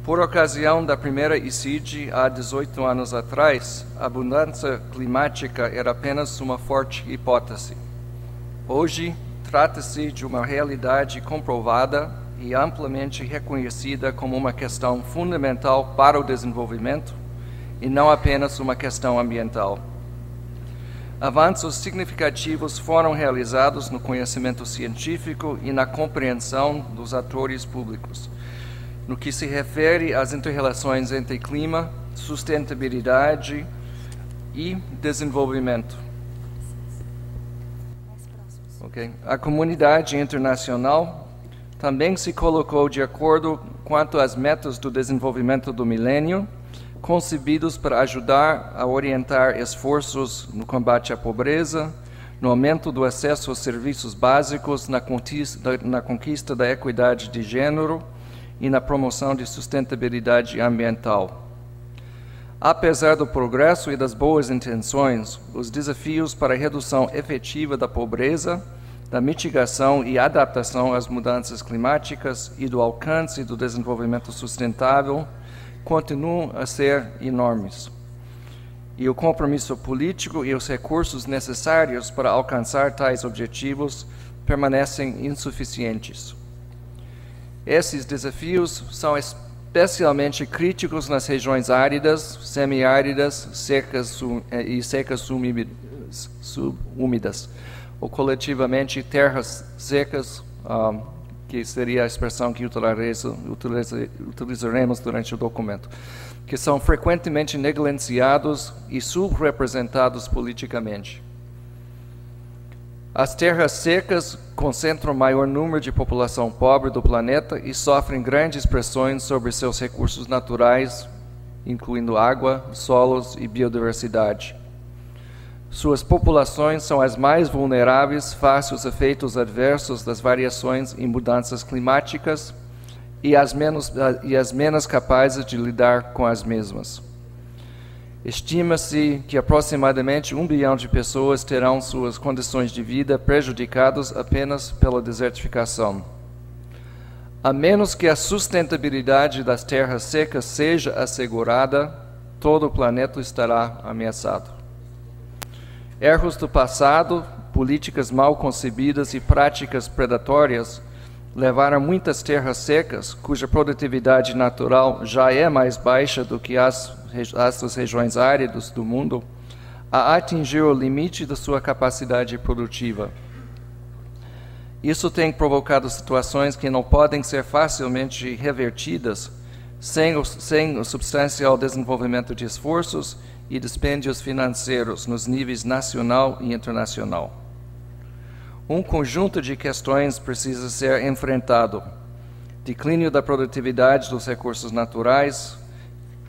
Por ocasião da primeira ICID, há 18 anos atrás, a mudança climática era apenas uma forte hipótese. Hoje, trata-se de uma realidade comprovada e amplamente reconhecida como uma questão fundamental para o desenvolvimento e não apenas uma questão ambiental. Avanços significativos foram realizados no conhecimento científico e na compreensão dos atores públicos, no que se refere às inter-relações entre clima, sustentabilidade e desenvolvimento. Okay. A comunidade internacional também se colocou de acordo quanto às metas do desenvolvimento do milênio, concebidos para ajudar a orientar esforços no combate à pobreza, no aumento do acesso aos serviços básicos, na conquista da equidade de gênero e na promoção de sustentabilidade ambiental. Apesar do progresso e das boas intenções, os desafios para a redução efetiva da pobreza, da mitigação e adaptação às mudanças climáticas e do alcance do desenvolvimento sustentável continuam a ser enormes. E o compromisso político e os recursos necessários para alcançar tais objetivos permanecem insuficientes. Esses desafios são especialmente críticos nas regiões áridas, semiáridas, secas e secas subúmidas, ou coletivamente terras secas, que seria a expressão que utilizaremos durante o documento, que são frequentemente negligenciados e subrepresentados politicamente. As terras secas concentram o maior número de população pobre do planeta e sofrem grandes pressões sobre seus recursos naturais, incluindo água, solos e biodiversidade. Suas populações são as mais vulneráveis face aos efeitos adversos das variações e mudanças climáticas e as menos capazes de lidar com as mesmas. Estima-se que aproximadamente 1 bilhão de pessoas terão suas condições de vida prejudicadas apenas pela desertificação. A menos que a sustentabilidade das terras secas seja assegurada, todo o planeta estará ameaçado. Erros do passado, políticas mal concebidas e práticas predatórias levaram muitas terras secas, cuja produtividade natural já é mais baixa do que as regiões áridas do mundo, a atingir o limite da sua capacidade produtiva. Isso tem provocado situações que não podem ser facilmente revertidas sem o substancial desenvolvimento de esforços e dispêndios financeiros nos níveis nacional e internacional. Um conjunto de questões precisa ser enfrentado: declínio da produtividade dos recursos naturais,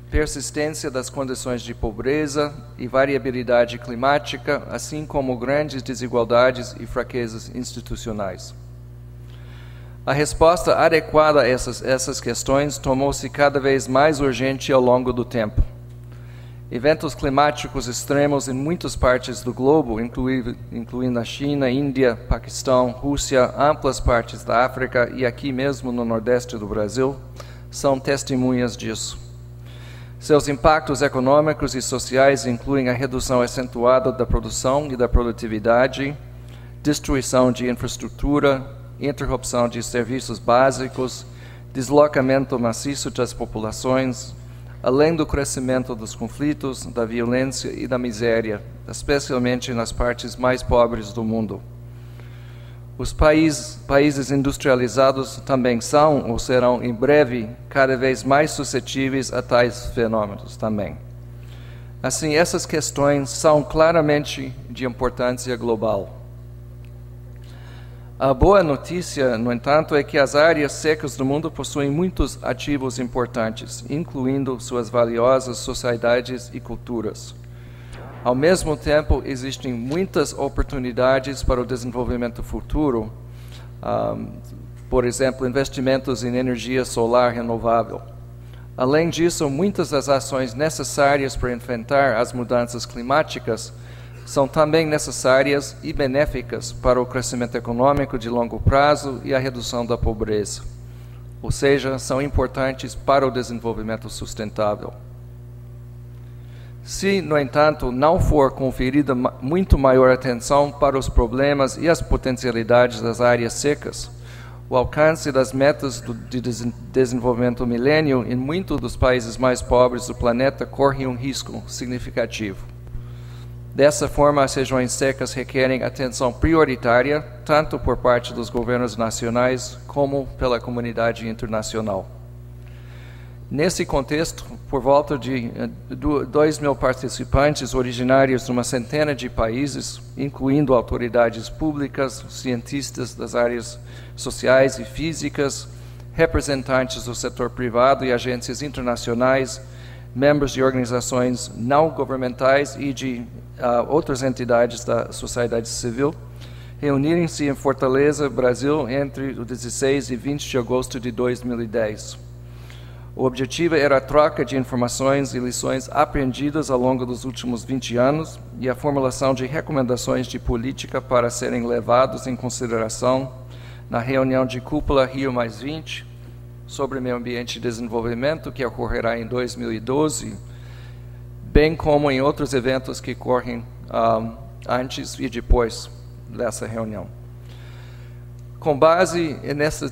persistência das condições de pobreza e variabilidade climática, assim como grandes desigualdades e fraquezas institucionais. A resposta adequada a essas questões tornou-se cada vez mais urgente ao longo do tempo. Eventos climáticos extremos em muitas partes do globo, incluindo a China, Índia, Paquistão, Rússia, amplas partes da África e aqui mesmo no Nordeste do Brasil, são testemunhas disso. Seus impactos econômicos e sociais incluem a redução acentuada da produção e da produtividade, destruição de infraestrutura, interrupção de serviços básicos, deslocamento maciço das populações, além do crescimento dos conflitos, da violência e da miséria, especialmente nas partes mais pobres do mundo. Os países industrializados também são, ou serão em breve, cada vez mais suscetíveis a tais fenômenos também. Assim, essas questões são claramente de importância global. A boa notícia, no entanto, é que as áreas secas do mundo possuem muitos ativos importantes, incluindo suas valiosas sociedades e culturas. Ao mesmo tempo, existem muitas oportunidades para o desenvolvimento futuro, por exemplo, investimentos em energia solar renovável. Além disso, muitas das ações necessárias para enfrentar as mudanças climáticas são também necessárias e benéficas para o crescimento econômico de longo prazo e a redução da pobreza. ou seja, são importantes para o desenvolvimento sustentável. Se, no entanto, não for conferida muito maior atenção para os problemas e as potencialidades das áreas secas, o alcance das metas de desenvolvimento milênio em muitos dos países mais pobres do planeta corre um risco significativo. Dessa forma, as regiões secas requerem atenção prioritária, tanto por parte dos governos nacionais como pela comunidade internacional. Nesse contexto, por volta de 2.000 participantes originários de uma centena de países, incluindo autoridades públicas, cientistas das áreas sociais e físicas, representantes do setor privado e agências internacionais, membros de organizações não governamentais e de outras entidades da sociedade civil, reunirem-se em Fortaleza, Brasil, entre o 16 e 20 de agosto de 2010. O objetivo era a troca de informações e lições aprendidas ao longo dos últimos 20 anos e a formulação de recomendações de política para serem levados em consideração na reunião de cúpula Rio+20 sobre meio ambiente e desenvolvimento, que ocorrerá em 2012, bem como em outros eventos que ocorrem antes e depois dessa reunião. Com base nessas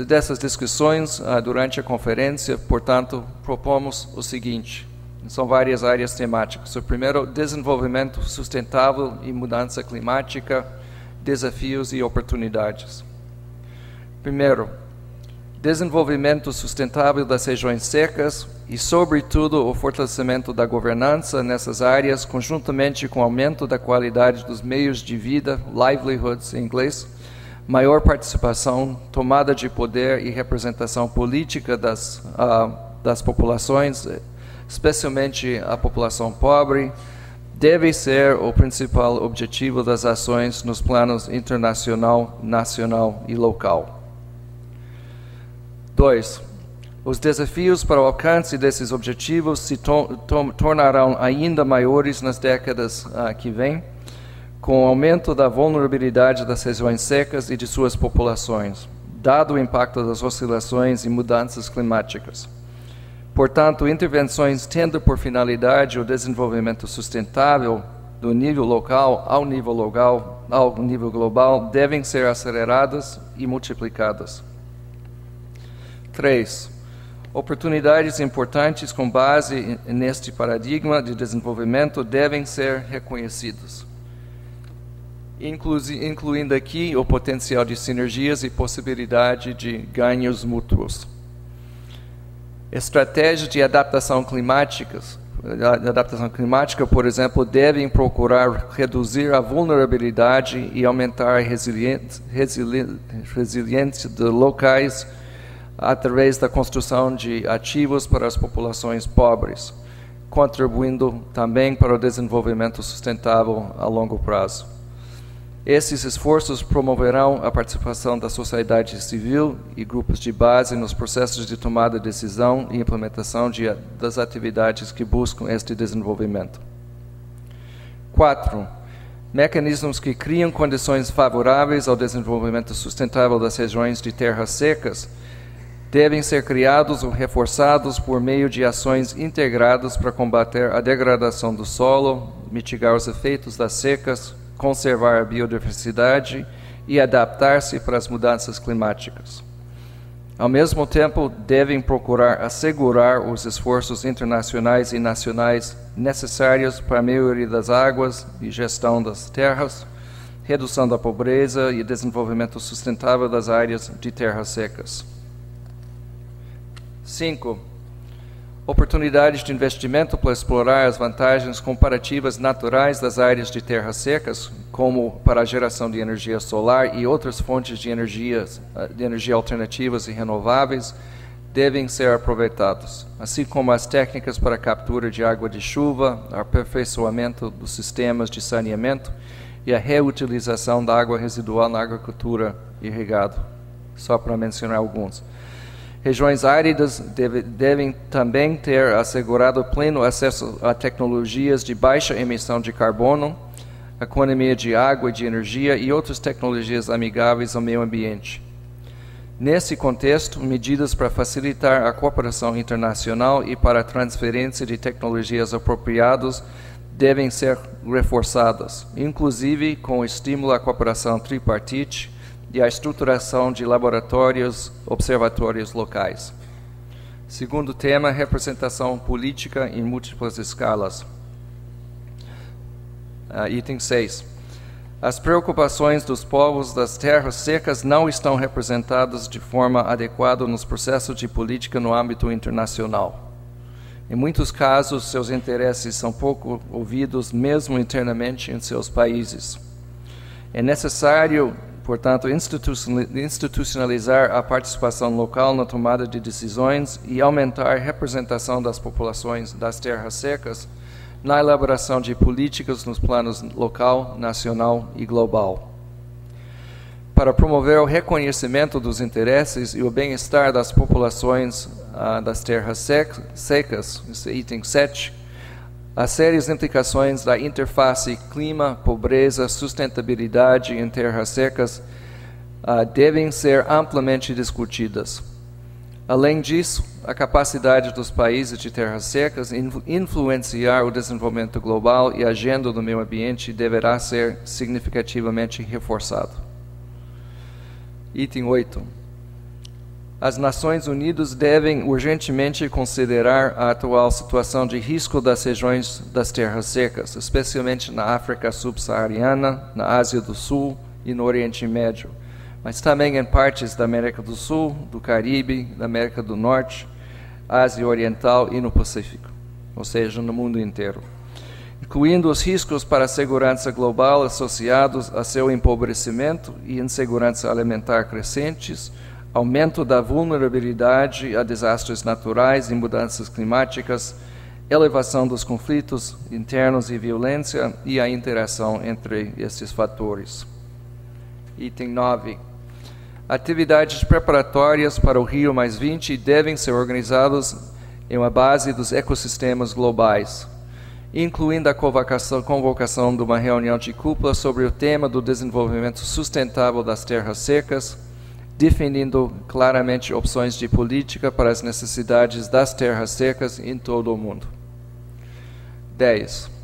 dessas discussões durante a conferência, portanto, propomos o seguinte: são várias áreas temáticas. O primeiro, desenvolvimento sustentável e mudança climática, desafios e oportunidades. Primeiro, desenvolvimento sustentável das regiões secas e, sobretudo, o fortalecimento da governança nessas áreas, conjuntamente com o aumento da qualidade dos meios de vida, livelihoods em inglês, maior participação, tomada de poder e representação política das populações, especialmente a população pobre, deve ser o principal objetivo das ações nos planos internacional, nacional e local. 2. Os desafios para o alcance desses objetivos se tornarão ainda maiores nas décadas que vêm, com o aumento da vulnerabilidade das regiões secas e de suas populações, dado o impacto das oscilações e mudanças climáticas. Portanto, intervenções tendo por finalidade o desenvolvimento sustentável do nível local ao nível global devem ser aceleradas e multiplicadas. 3. Oportunidades importantes com base neste paradigma de desenvolvimento devem ser reconhecidas, incluindo aqui o potencial de sinergias e possibilidade de ganhos mútuos. Estratégias de adaptação climática, por exemplo, devem procurar reduzir a vulnerabilidade e aumentar a resiliência de locais através da construção de ativos para as populações pobres, contribuindo também para o desenvolvimento sustentável a longo prazo. Esses esforços promoverão a participação da sociedade civil e grupos de base nos processos de tomada de decisão e implementação das atividades que buscam este desenvolvimento. 4. Mecanismos que criam condições favoráveis ao desenvolvimento sustentável das regiões de terras secas devem ser criados ou reforçados por meio de ações integradas para combater a degradação do solo, mitigar os efeitos das secas, conservar a biodiversidade e adaptar-se para as mudanças climáticas. Ao mesmo tempo, devem procurar assegurar os esforços internacionais e nacionais necessários para a melhoria das águas e gestão das terras, redução da pobreza e desenvolvimento sustentável das áreas de terras secas. 5. Oportunidades de investimento para explorar as vantagens comparativas naturais das áreas de terras secas, como para a geração de energia solar e outras fontes de energia alternativas e renováveis, devem ser aproveitados, assim como as técnicas para a captura de água de chuva, aperfeiçoamento dos sistemas de saneamento e a reutilização da água residual na agricultura e irrigado, só para mencionar alguns. Regiões áridas devem também ter assegurado pleno acesso a tecnologias de baixa emissão de carbono, economia de água e de energia e outras tecnologias amigáveis ao meio ambiente. Nesse contexto, medidas para facilitar a cooperação internacional e para a transferência de tecnologias apropriadas devem ser reforçadas, inclusive com estímulo à cooperação tripartite e à estruturação de laboratórios, observatórios locais. Segundo tema, representação política em múltiplas escalas. Item 6. As preocupações dos povos das terras secas não estão representadas de forma adequada nos processos de política no âmbito internacional. Em muitos casos, seus interesses são pouco ouvidos, mesmo internamente em seus países. É necessário, portanto, institucionalizar a participação local na tomada de decisões e aumentar a representação das populações das terras secas na elaboração de políticas nos planos local, nacional e global. Para promover o reconhecimento dos interesses e o bem-estar das populações das terras secas, esse item 7, as sérias implicações da interface clima, pobreza, sustentabilidade em terras secas devem ser amplamente discutidas. Além disso, a capacidade dos países de terras secas em influenciar o desenvolvimento global e a agenda do meio ambiente deverá ser significativamente reforçado. Item 8. As Nações Unidas devem urgentemente considerar a atual situação de risco das regiões das terras secas, especialmente na África subsaariana, na Ásia do Sul e no Oriente Médio, mas também em partes da América do Sul, do Caribe, da América do Norte, Ásia Oriental e no Pacífico, ou seja, no mundo inteiro, incluindo os riscos para a segurança global associados a seu empobrecimento e insegurança alimentar crescentes, aumento da vulnerabilidade a desastres naturais e mudanças climáticas, elevação dos conflitos internos e violência e a interação entre esses fatores. Item 9. Atividades preparatórias para o Rio+20 devem ser organizadas em uma base dos ecossistemas globais, incluindo a convocação de uma reunião de cúpula sobre o tema do desenvolvimento sustentável das terras secas, definindo claramente opções de política para as necessidades das terras secas em todo o mundo. 10.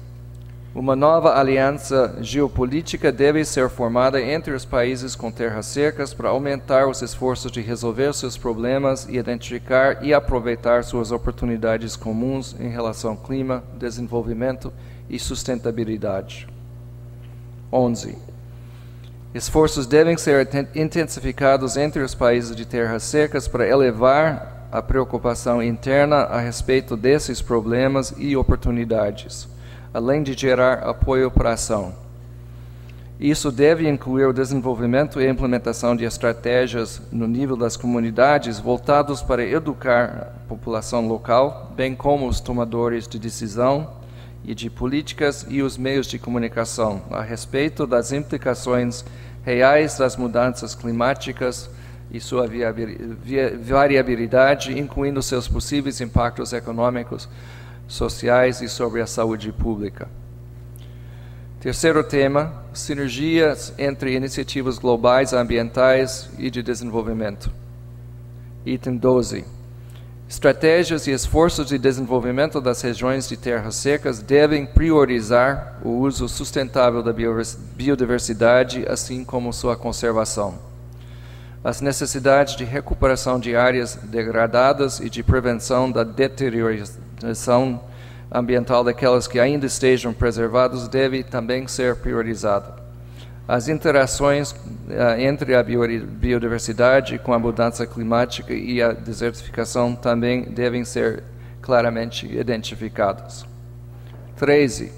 Uma nova aliança geopolítica deve ser formada entre os países com terras secas para aumentar os esforços de resolver seus problemas e identificar e aproveitar suas oportunidades comuns em relação ao clima, desenvolvimento e sustentabilidade. 11. Esforços devem ser intensificados entre os países de terras secas para elevar a preocupação interna a respeito desses problemas e oportunidades, além de gerar apoio para a ação. Isso deve incluir o desenvolvimento e implementação de estratégias no nível das comunidades voltados para educar a população local, bem como os tomadores de decisão e de políticas e os meios de comunicação a respeito das implicações reais das mudanças climáticas e sua variabilidade, incluindo seus possíveis impactos econômicos, sociais e sobre a saúde pública. Terceiro tema, sinergias entre iniciativas globais ambientais e de desenvolvimento. Item 12. Estratégias e esforços de desenvolvimento das regiões de terras secas devem priorizar o uso sustentável da biodiversidade, assim como sua conservação. As necessidades de recuperação de áreas degradadas e de prevenção da deterioração ambiental daquelas que ainda estejam preservadas deve também ser priorizada. As interações entre a biodiversidade com a mudança climática e a desertificação também devem ser claramente identificadas. 13.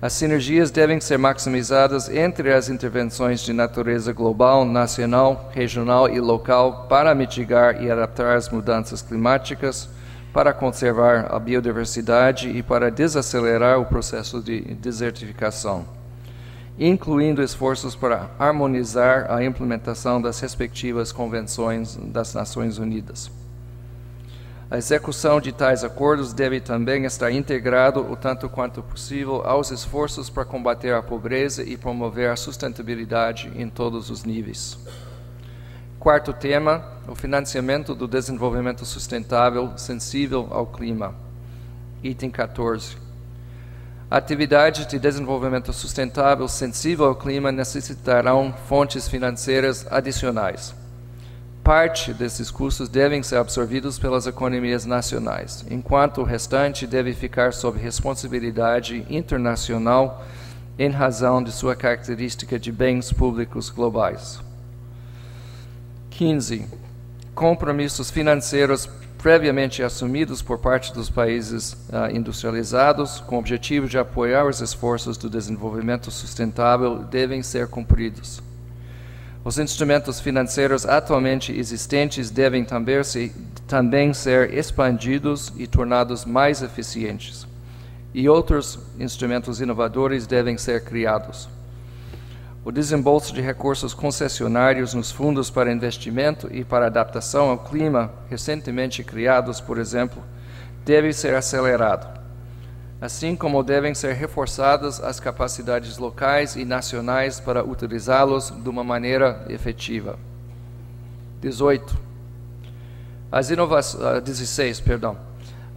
As sinergias devem ser maximizadas entre as intervenções de natureza global, nacional, regional e local para mitigar e adaptar as mudanças climáticas, para conservar a biodiversidade e para desacelerar o processo de desertificação, incluindo esforços para harmonizar a implementação das respectivas convenções das Nações Unidas. A execução de tais acordos deve também estar integrado, o tanto quanto possível, aos esforços para combater a pobreza e promover a sustentabilidade em todos os níveis. quarto tema, o financiamento do desenvolvimento sustentável sensível ao clima. Item 14. Atividades de desenvolvimento sustentável sensível ao clima necessitarão fontes financeiras adicionais. Parte desses custos devem ser absorvidos pelas economias nacionais, enquanto o restante deve ficar sob responsabilidade internacional em razão de sua característica de bens públicos globais. 15. Compromissos financeiros previamente assumidos por parte dos países industrializados, com o objetivo de apoiar os esforços do desenvolvimento sustentável, devem ser cumpridos. Os instrumentos financeiros atualmente existentes devem também ser expandidos e tornados mais eficientes, e outros instrumentos inovadores devem ser criados. O desembolso de recursos concessionários nos fundos para investimento e para adaptação ao clima, recentemente criados, por exemplo, deve ser acelerado, assim como devem ser reforçadas as capacidades locais e nacionais para utilizá-los de uma maneira efetiva. 16.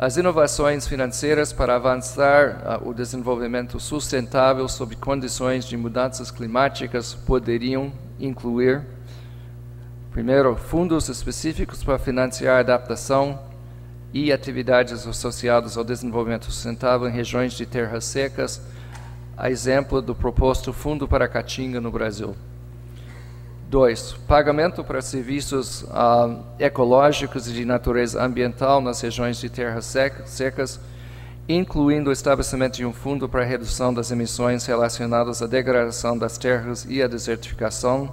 As inovações financeiras para avançar o desenvolvimento sustentável sob condições de mudanças climáticas poderiam incluir, primeiro, fundos específicos para financiar a adaptação e atividades associadas ao desenvolvimento sustentável em regiões de terras secas, a exemplo do proposto Fundo para a Caatinga no Brasil. 2. Pagamento para serviços ecológicos e de natureza ambiental nas regiões de terras secas, incluindo o estabelecimento de um fundo para a redução das emissões relacionadas à degradação das terras e à desertificação,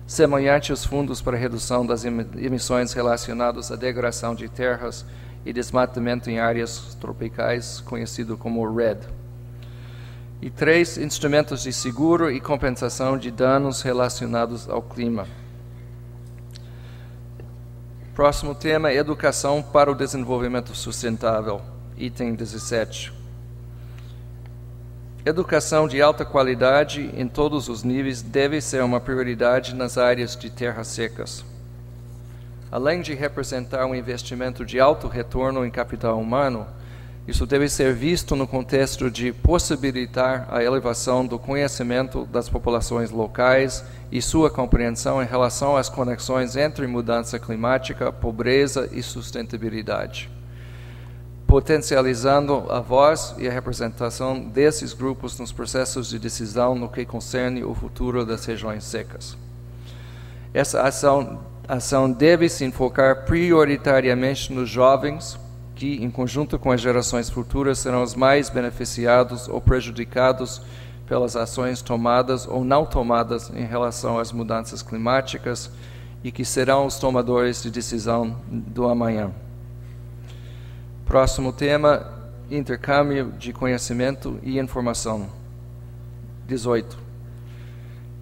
semelhante aos fundos para a redução das emissões relacionadas à degradação de terras e desmatamento em áreas tropicais, conhecido como REDD. E 3. Instrumentos de seguro e compensação de danos relacionados ao clima. Próximo tema, educação para o desenvolvimento sustentável. Item 17. Educação de alta qualidade em todos os níveis deve ser uma prioridade nas áreas de terras secas. Além de representar um investimento de alto retorno em capital humano, isso deve ser visto no contexto de possibilitar a elevação do conhecimento das populações locais e sua compreensão em relação às conexões entre mudança climática, pobreza e sustentabilidade, potencializando a voz e a representação desses grupos nos processos de decisão no que concerne o futuro das regiões secas. Essa ação deve se enfocar prioritariamente nos jovens, que, em conjunto com as gerações futuras, serão os mais beneficiados ou prejudicados pelas ações tomadas ou não tomadas em relação às mudanças climáticas e que serão os tomadores de decisão do amanhã. Próximo tema, intercâmbio de conhecimento e informação. 18.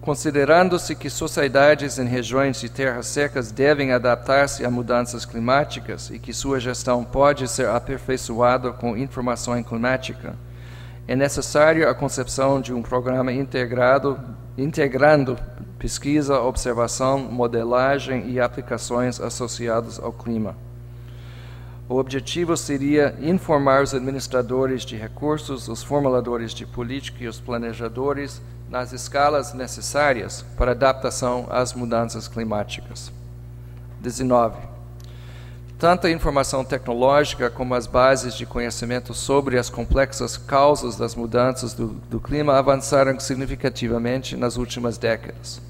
Considerando-se que sociedades em regiões de terras secas devem adaptar-se a mudanças climáticas e que sua gestão pode ser aperfeiçoada com informação climática, é necessário a concepção de um programa integrando pesquisa, observação, modelagem e aplicações associadas ao clima. O objetivo seria informar os administradores de recursos, os formuladores de política e os planejadores nas escalas necessárias para adaptação às mudanças climáticas. 19. Tanto a informação tecnológica como as bases de conhecimento sobre as complexas causas das mudanças do clima avançaram significativamente nas últimas décadas.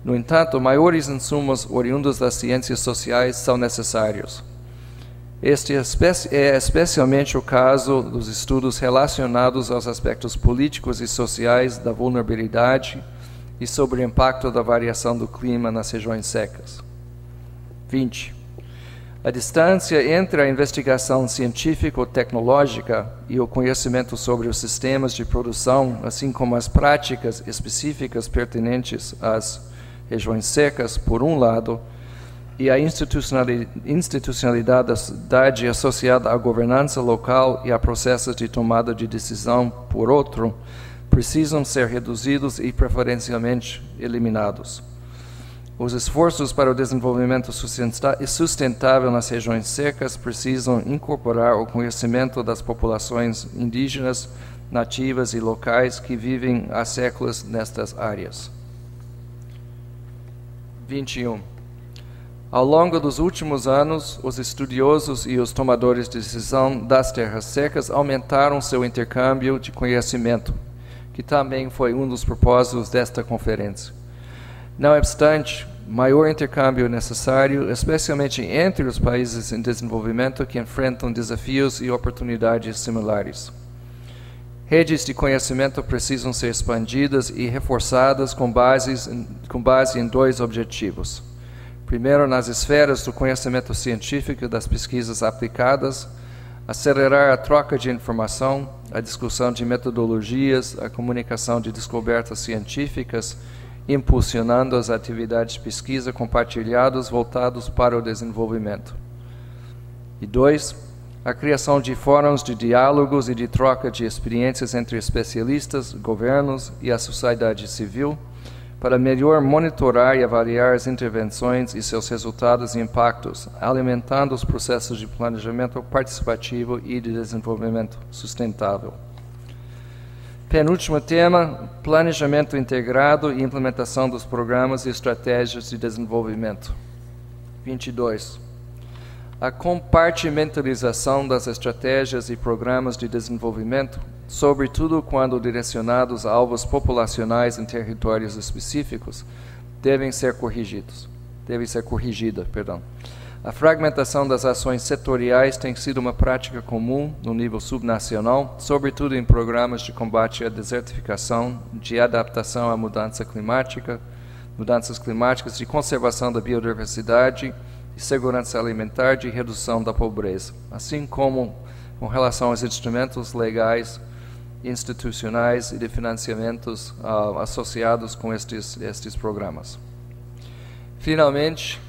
No entanto, maiores insumos oriundos das ciências sociais são necessários. Este é especialmente o caso dos estudos relacionados aos aspectos políticos e sociais da vulnerabilidade e sobre o impacto da variação do clima nas regiões secas. 20. A distância entre a investigação científico-tecnológica e o conhecimento sobre os sistemas de produção, assim como as práticas específicas pertinentes às regiões secas, por um lado, e a institucionalidade associada à governança local e a processos de tomada de decisão, por outro, precisam ser reduzidos e preferencialmente eliminados. Os esforços para o desenvolvimento sustentável nas regiões secas precisam incorporar o conhecimento das populações indígenas, nativas e locais que vivem há séculos nestas áreas. 21. Ao longo dos últimos anos, os estudiosos e os tomadores de decisão das terras secas aumentaram seu intercâmbio de conhecimento, que também foi um dos propósitos desta conferência. Não obstante, maior intercâmbio é necessário, especialmente entre os países em desenvolvimento que enfrentam desafios e oportunidades similares. Redes de conhecimento precisam ser expandidas e reforçadas com base em dois objetivos. Primeiro, nas esferas do conhecimento científico e das pesquisas aplicadas, acelerar a troca de informação, a discussão de metodologias, a comunicação de descobertas científicas, impulsionando as atividades de pesquisa compartilhadas voltadas para o desenvolvimento. E 2, a criação de fóruns de diálogos e de troca de experiências entre especialistas, governos e a sociedade civil, para melhor monitorar e avaliar as intervenções e seus resultados e impactos, alimentando os processos de planejamento participativo e de desenvolvimento sustentável. Penúltimo tema, planejamento integrado e implementação dos programas e estratégias de desenvolvimento. 22. A compartimentalização das estratégias e programas de desenvolvimento, sobretudo quando direcionados a alvos populacionais em territórios específicos, deve ser corrigida. A fragmentação das ações setoriais tem sido uma prática comum no nível subnacional, sobretudo em programas de combate à desertificação, de adaptação à mudanças climáticas, de conservação da biodiversidade, de segurança alimentar, de redução da pobreza, assim como com relação aos instrumentos legais, institucionais e de financiamentos associados com estes programas. Finalmente,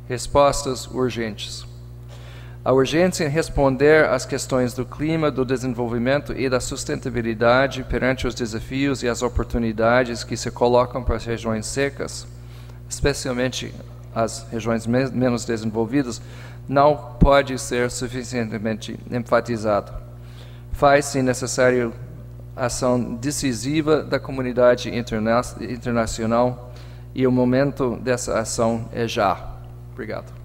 respostas urgentes. A urgência em responder às questões do clima, do desenvolvimento e da sustentabilidade perante os desafios e as oportunidades que se colocam para as regiões secas, especialmente as regiões menos desenvolvidas, não pode ser suficientemente enfatizado. Faz-se necessário ação decisiva da comunidade internacional e o momento dessa ação é já. Obrigado.